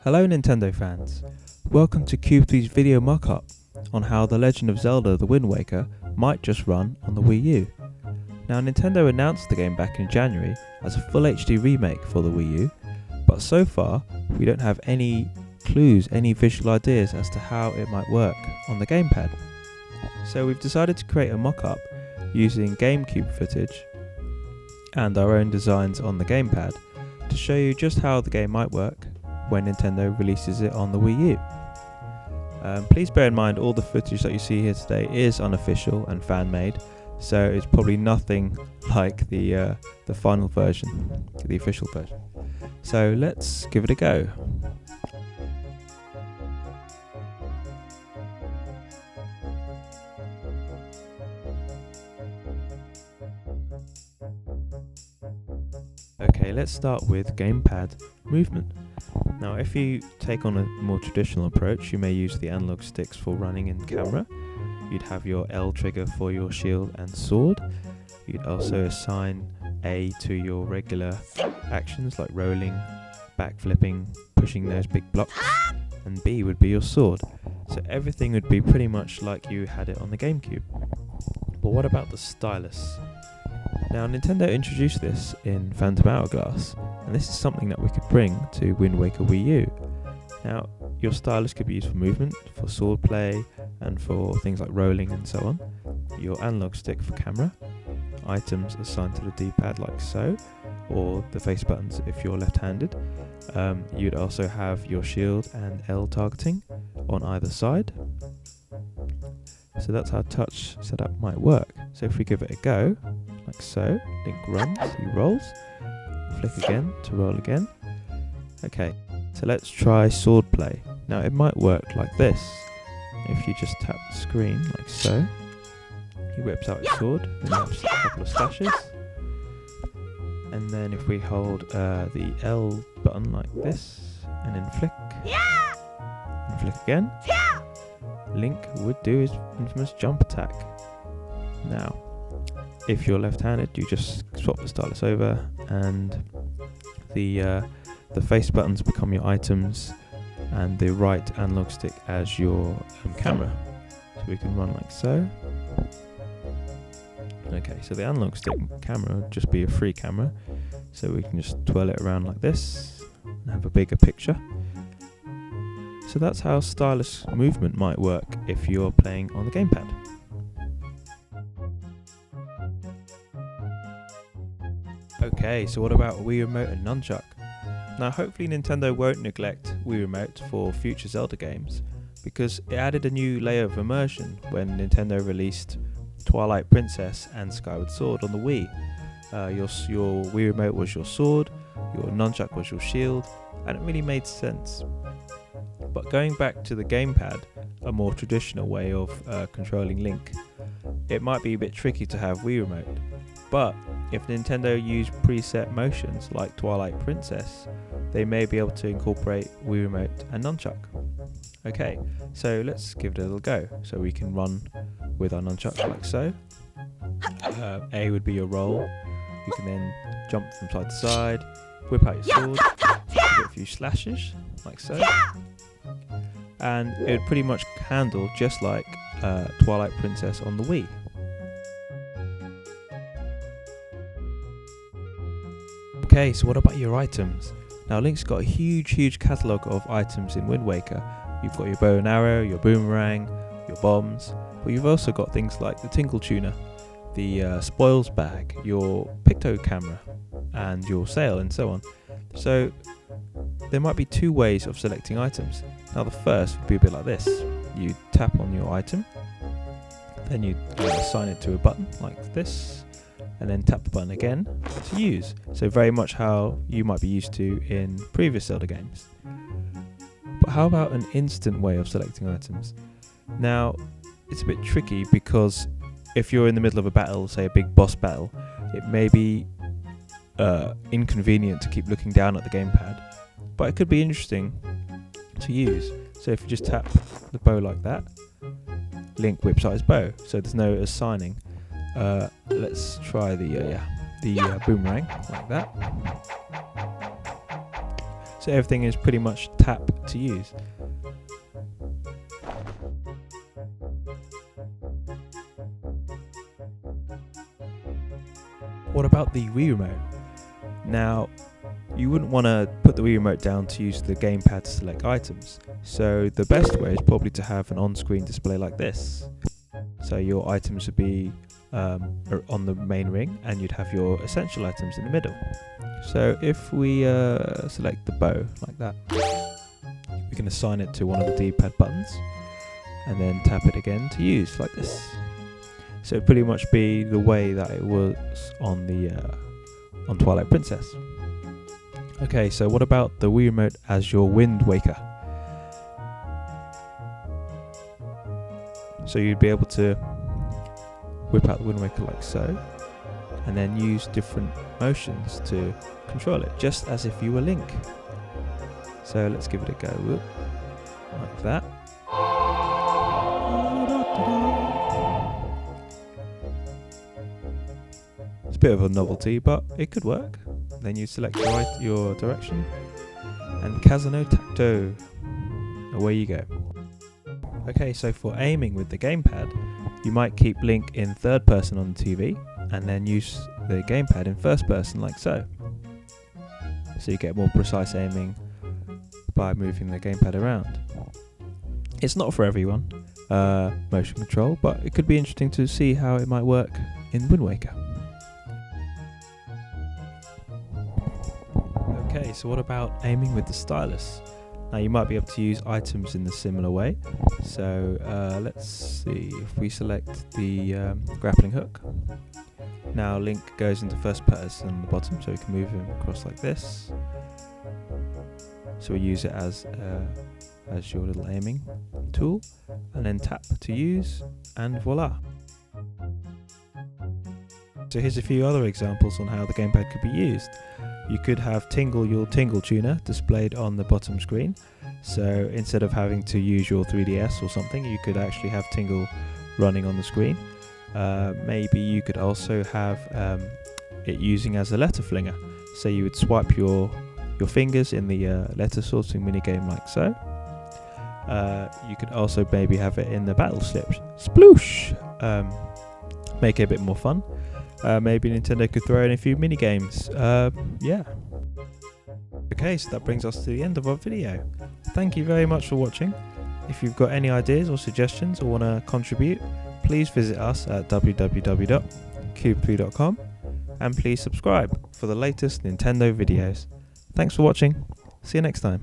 Hello Nintendo fans, welcome to Cube3's video mock-up on how The Legend of Zelda The Wind Waker might just run on the Wii U. Now Nintendo announced the game back in January as a full HD remake for the Wii U, but so far we don't have any clues, any visual ideas as to how it might work on the GamePad. So we've decided to create a mock-up using GameCube footage and our own designs on the GamePad to show you just how the game might work when Nintendo releases it on the Wii U. Please bear in mind all the footage that you see here today is unofficial and fan-made, so it's probably nothing like the final version, the official version. So let's give it a go. Okay, let's start with gamepad movement. Now if you take on a more traditional approach, you may use the analog sticks for running in camera. You'd have your L trigger for your shield and sword. You'd also assign A to your regular actions like rolling, backflipping, pushing those big blocks, and B would be your sword. So everything would be pretty much like you had it on the GameCube. But what about the stylus? Now Nintendo introduced this in Phantom Hourglass, and this is something that we could bring to Wind Waker Wii U. Now your stylus could be used for movement, for sword play, and for things like rolling and so on. Your analog stick for camera, items assigned to the D-pad like so, or the face buttons if you're left-handed. You'd also have your shield and L targeting on either side. So that's how touch setup might work. So if we give it a go, like so, Link runs, he rolls, flick again to roll again. Okay, so let's try sword play. Now it might work like this. If you just tap the screen like so, he whips out his sword, then taps a couple of slashes. And then if we hold the L button like this, and then flick, and flick again, Link would do his infamous jump attack. Now, if you're left-handed, you just swap the stylus over, and the face buttons become your items, and the right analog stick as your camera. So we can run like so. Okay, so the analog stick camera would just be a free camera, so we can just twirl it around like this and have a bigger picture. So that's how stylus movement might work if you're playing on the gamepad. Okay, so what about Wii Remote and Nunchuck? Now hopefully Nintendo won't neglect Wii Remote for future Zelda games, because it added a new layer of immersion when Nintendo released Twilight Princess and Skyward Sword on the Wii. Your Wii Remote was your sword, your Nunchuck was your shield, and it really made sense. But going back to the gamepad, a more traditional way of controlling Link, it might be a bit tricky to have Wii Remote. But if Nintendo used preset motions like Twilight Princess, they may be able to incorporate Wii Remote and Nunchuck. Okay, so let's give it a little go. So we can run with our Nunchuck like so. A would be your roll. You can then jump from side to side, whip out your sword, give it a few slashes like so. And it would pretty much handle just like Twilight Princess on the Wii. Okay, so what about your items? Now Link's got a huge catalogue of items in Wind Waker. You've got your bow and arrow, your boomerang, your bombs, but you've also got things like the Tinkle Tuner, the spoils bag, your Picto camera, and your sail, and so on. So there might be two ways of selecting items. Now the first would be a bit like this. You tap on your item, then you assign it to a button like this, and then tap the button again to use. So very much how you might be used to in previous Zelda games. But how about an instant way of selecting items? Now it's a bit tricky because if you're in the middle of a battle, say a big boss battle, it may be inconvenient to keep looking down at the gamepad, but it could be interesting to use. So if you just tap the bow like that, Link whips out his bow, so there's no assigning. Let's try the boomerang like that. so everything is pretty much tap to use. What about the Wii Remote? Now, you wouldn't want to put the Wii Remote down to use the gamepad to select items, so the best way is probably to have an on-screen display like this. So your items would be on the main ring, and you'd have your essential items in the middle. So if we select the bow like that, we can assign it to one of the D-pad buttons and then tap it again to use like this. So it'd pretty much be the way that it was on the on Twilight Princess. Okay, so what about the Wii Remote as your Wind Waker? So you'd be able to whip out the Wind Waker like so, and then use different motions to control it, just as if you were Link. So let's give it a go. Whoop. Like that. It's a bit of a novelty, but it could work. Then you select your direction, and Kazano Tacto. Away you go. Okay, so for aiming with the gamepad, you might keep Link in third person on the TV, and then use the gamepad in first person like so. So you get more precise aiming by moving the gamepad around. It's not for everyone, motion control, but it could be interesting to see how it might work in Wind Waker. Okay, so what about aiming with the stylus? Now you might be able to use items in a similar way. So let's see, if we select the grappling hook. Now Link goes into first person on the bottom, so we can move him across like this. So we use it as your little aiming tool, and then tap to use, and voila. So here's a few other examples on how the gamepad could be used. You could have Tingle Your Tingle Tuner displayed on the bottom screen. So instead of having to use your 3DS or something, you could actually have Tingle running on the screen. Maybe you could also have it using as a letter flinger. So you would swipe your fingers in the letter sorting minigame like so. You could also maybe have it in the battle slip. Sploosh! Make it a bit more fun. Maybe Nintendo could throw in a few mini games. Yeah. Okay, so that brings us to the end of our video. Thank you very much for watching. If you've got any ideas or suggestions or want to contribute, please visit us at www.cube3.com, and please subscribe for the latest Nintendo videos. Thanks for watching. See you next time.